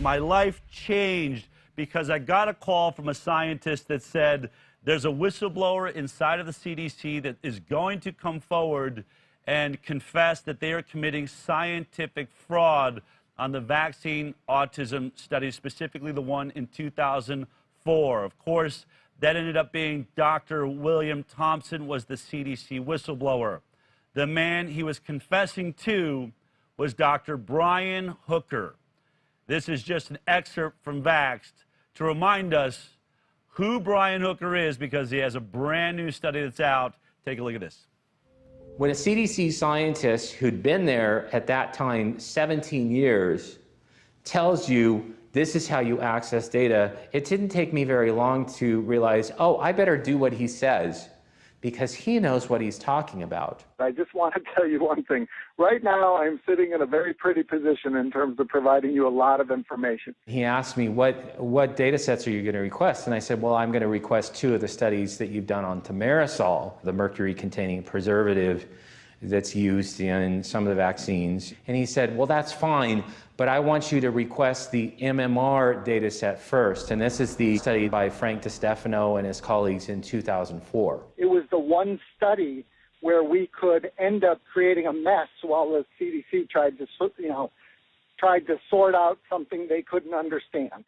My life changed because I got a call from a scientist that said there's a whistleblower inside of the CDC that is going to come forward and confess that they are committing scientific fraud on the vaccine autism study, specifically the one in 2004. Of course, that ended up being Dr. William Thompson was the CDC whistleblower. The man he was confessing to was Dr. Braјan Huker. This is just an excerpt from Vaxxed to remind us who Braјan Huker is, because he has a brand new study that's out. Take a look at this. When a CDC scientist who'd been there at that time 17 years tells you this is how you access data, it didn't take me very long to realize, oh, I better do what he says, because he knows what he's talking about. I just want to tell you one thing. Right now, I'm sitting in a very pretty position in terms of providing you a lot of information. He asked me, what data sets are you going to request? And I said, well, I'm going to request 2 of the studies that you've done on thimerosal, the mercury-containing preservative that's used in some of the vaccines. And he said, well, that's fine, but I want you to request the MMR data set first. And this is the study by Frank DiStefano and his colleagues in 2004. It was the one study where we could end up creating a mess while the CDC tried to sort out something they couldn't understand.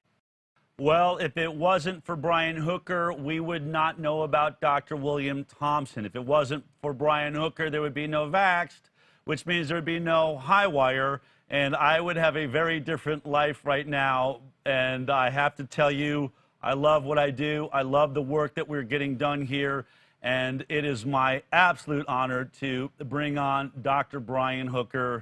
Well, if it wasn't for Braјan Huker, we would not know about Dr. William Thompson. If it wasn't for Braјan Huker, there would be no Vaxxed, which means there would be no Highwire, and I would have a very different life right now. And I have to tell you, I love what I do. I love the work that we're getting done here, and it is my absolute honor to bring on Dr. Braјan Huker.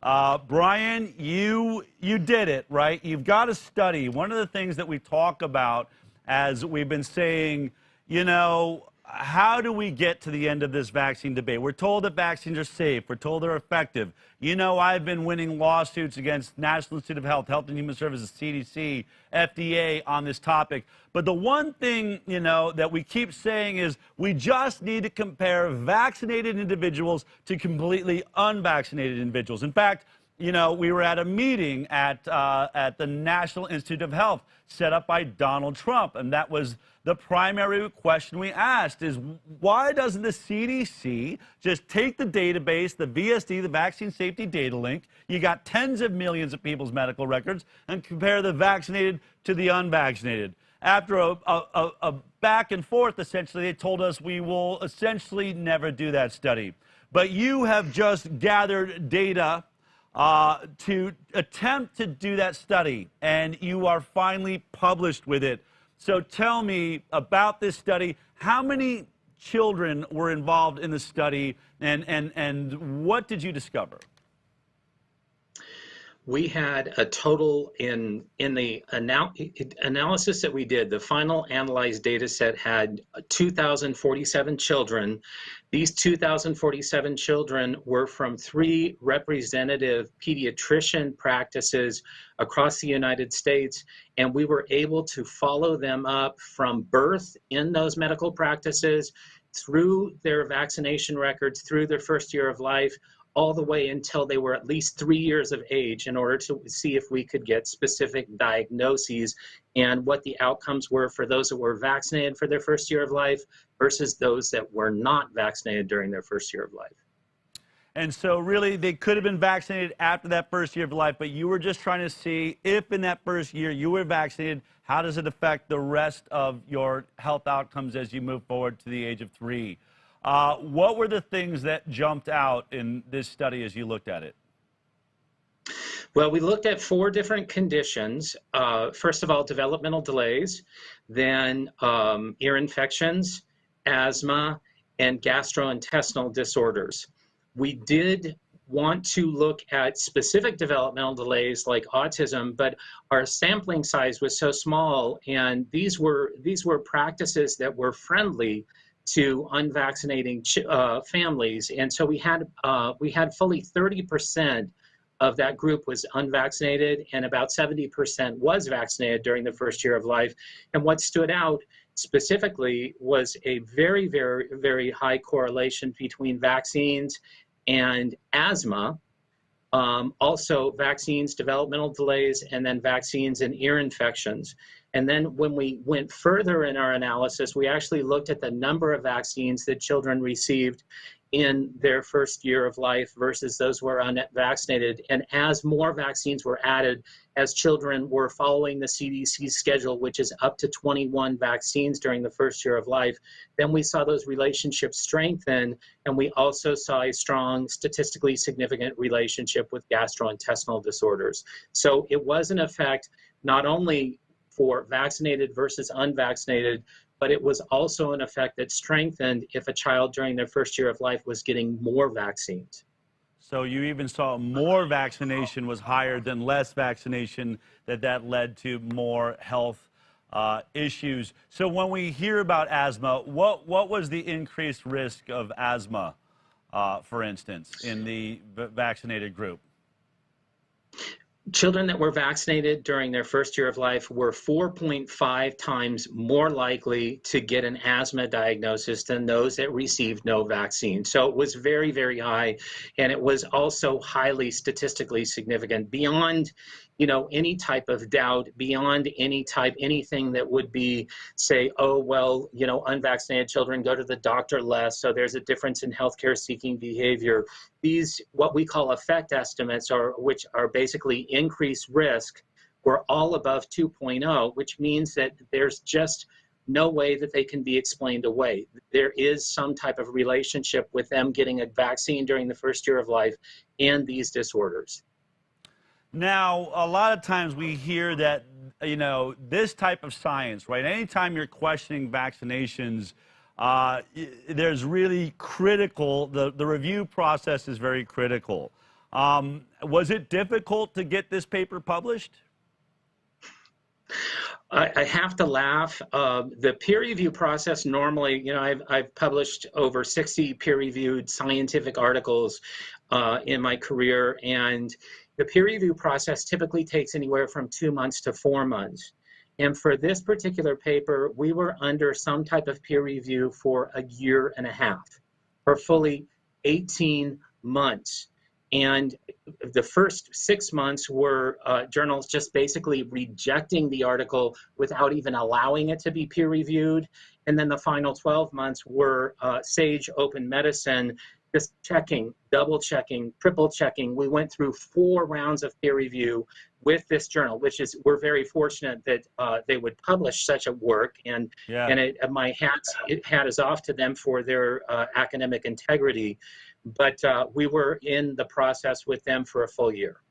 Braјan, you did it, right? You've got a study. One of the things that we talk about, as we've been saying, you know, how do we get to the end of this vaccine debate? We're told that vaccines are safe. We're told they're effective. You know, I've been winning lawsuits against National Institute of Health, Health and Human Services, CDC, FDA on this topic. But the one thing, you know, that we keep saying is we just need to compare vaccinated individuals to completely unvaccinated individuals. In fact, you know, we were at a meeting at the National Institute of Health set up by Donald Trump, and that was the primary question we asked is, why doesn't the CDC just take the database, the VSD, the Vaccine Safety Data Link, you got tens of millions of people's medical records, and compare the vaccinated to the unvaccinated? After a back and forth, essentially, they told us we will essentially never do that study. But you have just gathered data to attempt to do that study, and you are finally published with it. So tell me about this study. How many children were involved in the study, and what did you discover? We had a total in the analysis that we did, the final analyzed data set had 2,047 children. These 2,047 children were from 3 representative pediatrician practices across the United States, and we were able to follow them up from birth in those medical practices, through their vaccination records, through their first year of life, all the way until they were at least 3 years of age, in order to see if we could get specific diagnoses and what the outcomes were for those that were vaccinated for their first year of life versus those that were not vaccinated during their first year of life. And so really they could have been vaccinated after that first year of life, but you were just trying to see if in that first year you were vaccinated, how does it affect the rest of your health outcomes as you move forward to the age of 3? What were the things that jumped out in this study as you looked at it? Well, we looked at 4 different conditions. First of all, developmental delays, then ear infections, asthma, and gastrointestinal disorders. We did want to look at specific developmental delays like autism, but our sampling size was so small, and these were practices that were friendly to unvaccinating families, and so we had fully 30% of that group was unvaccinated, and about 70% was vaccinated during the first year of life. And what stood out specifically was a very, very, very high correlation between vaccines and asthma, also vaccines, developmental delays, and then vaccines and ear infections. And then when we went further in our analysis, we actually looked at the number of vaccines that children received in their first year of life versus those who were unvaccinated. And as more vaccines were added, as children were following the CDC schedule, which is up to 21 vaccines during the first year of life, then we saw those relationships strengthen, and we also saw a strong, statistically significant relationship with gastrointestinal disorders. So it was an effect not only for vaccinated versus unvaccinated, but it was also an effect that strengthened if a child during their first year of life was getting more vaccines. So you even saw more vaccination was higher than less vaccination, that led to more health issues. So when we hear about asthma, what was the increased risk of asthma, for instance, in the vaccinated group? Children that were vaccinated during their first year of life were 4.5 times more likely to get an asthma diagnosis than those that received no vaccine. So it was very, very high, and it was also highly statistically significant, beyond, you know, any type of doubt, beyond anything that would be, say, oh, well, you know, unvaccinated children go to the doctor less, so there's a difference in healthcare seeking behavior. These, what we call effect estimates, which are basically increased risk, were all above 2.0, which means that there's just no way that they can be explained away. There is some type of relationship with them getting a vaccine during the first year of life and these disorders. Now, a lot of times we hear that, you know, this type of science, right? Anytime you're questioning vaccinations, there's really critical, the review process is very critical. Was it difficult to get this paper published? I have to laugh. The peer review process normally, you know, I've published over 60 peer-reviewed scientific articles in my career, and the peer review process typically takes anywhere from 2 months to 4 months. And for this particular paper, we were under some type of peer review for 1.5 years, for fully 18 months. And the first 6 months were journals just basically rejecting the article without even allowing it to be peer reviewed. And then the final 12 months were sage open medicine, just checking, double checking, triple checking. We went through 4 rounds of peer review with this journal, which is, we're very fortunate that they would publish such a work, and my hat is off to them for their academic integrity. But we were in the process with them for a full year.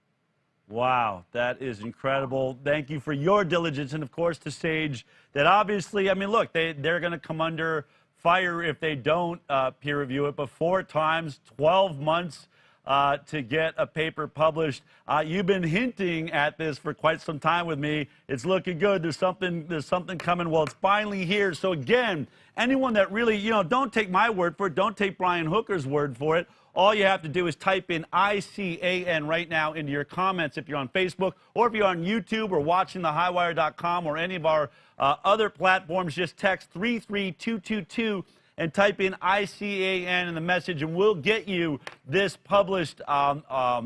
Wow, that is incredible. Thank you for your diligence, and of course to Sage, that obviously, I mean, look, they're going to come under fire if they don't peer review it, but 4 times, 12 months to get a paper published. You've been hinting at this for quite some time with me. It's looking good. There's something coming. Well, it's finally here. So again, anyone that really, you know, don't take my word for it. Don't take Braјan Hukker's word for it. All you have to do is type in ICAN right now into your comments if you're on Facebook, or if you're on YouTube or watching thehighwire.com or any of our other platforms. Just text 33222 and type in ICAN in the message, and we'll get you this published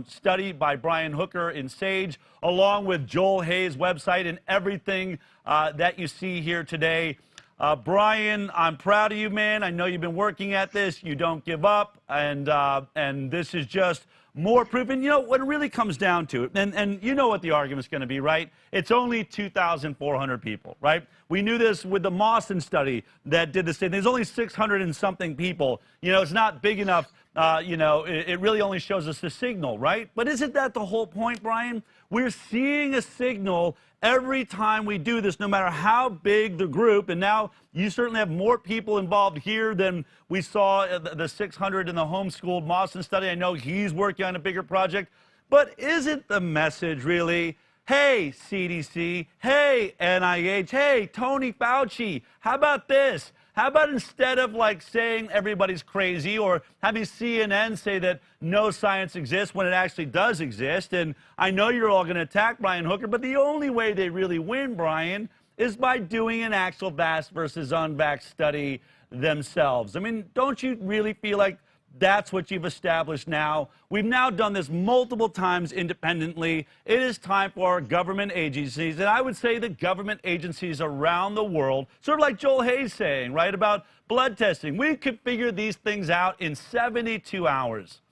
study by Braјan Hukker in Sage, along with Joel Hayes' website and everything that you see here today. Braјan, I'm proud of you, man. I know you've been working at this. You don't give up, and this is just more proof. And you know what it really comes down to, and you know what the argument's going to be, right? It's only 2,400 people, right? We knew this with the Mawson study that did the same. There's only 600 and something people. You know, it's not big enough. You know, it really only shows us a signal, right? But isn't that the whole point, Braјan? We're seeing a signal every time we do this, no matter how big the group. And now you certainly have more people involved here than we saw the 600 in the homeschooled Mawson study. I know he's working on a bigger project. But isn't the message really, hey, CDC, hey, NIH, hey, Tony Fauci, how about this? How about instead of like saying everybody's crazy, or having CNN say that no science exists when it actually does exist? And I know you're all going to attack Braјan Hukker, but the only way they really win, Braјan, is by doing an actual vax versus unvax study themselves. I mean, don't you really feel like That's what you've established now. We've now done this multiple times independently. It is time for our government agencies, and I would say the government agencies around the world, sort of like Joel Hayes saying, right, about blood testing. We could figure these things out in 72 hours.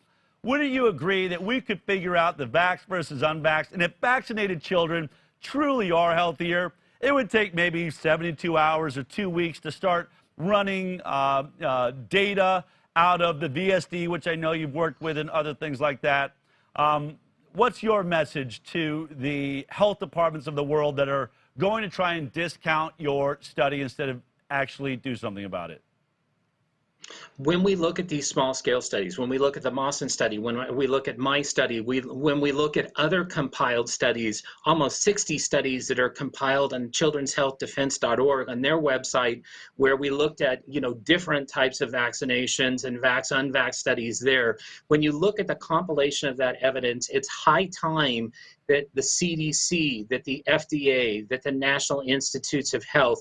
Wouldn't you agree that we could figure out the vaxxed versus unvaxxed? And if vaccinated children truly are healthier, it would take maybe 72 hours or 2 weeks to start running data out of the VSD, which I know you've worked with, and other things like that. What's your message to the health departments of the world that are going to try and discount your study instead of actually do something about it? When we look at these small-scale studies, when we look at the Mawson study, when we look at my study, when we look at other compiled studies, almost 60 studies that are compiled on childrenshealthdefense.org on their website, where we looked at, different types of vaccinations and unvaxxed studies there. When you look at the compilation of that evidence, it's high time that the CDC, that the FDA, that the National Institutes of Health,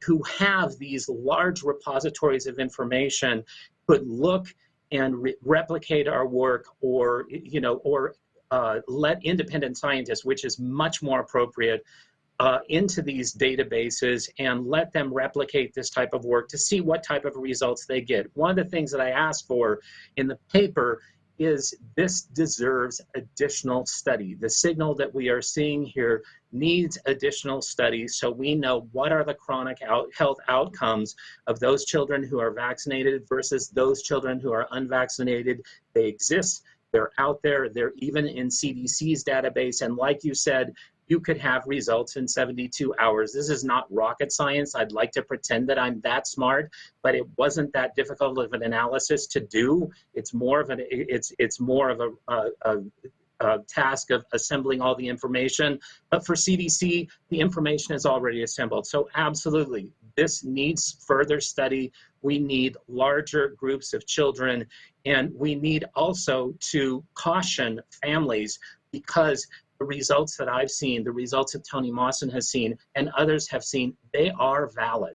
who have these large repositories of information, could look and replicate our work, or let independent scientists, which is much more appropriate, into these databases and let them replicate this type of work to see what type of results they get. One of the things that I asked for in the paper is this deserves additional study. The signal that we are seeing here needs additional studies, so we know what are the chronic health outcomes of those children who are vaccinated versus those children who are unvaccinated. They exist, they're out there, they're even in CDC's database, and like you said, you could have results in 72 hours. This is not rocket science. I'd like to pretend that I'm that smart, but it wasn't that difficult of an analysis to do. It's more of a task of assembling all the information. But for CDC, the information is already assembled. So absolutely, this needs further study. We need larger groups of children, and we need also to caution families, because the results that I've seen, the results that Tony Mawson has seen, and others have seen, they are valid.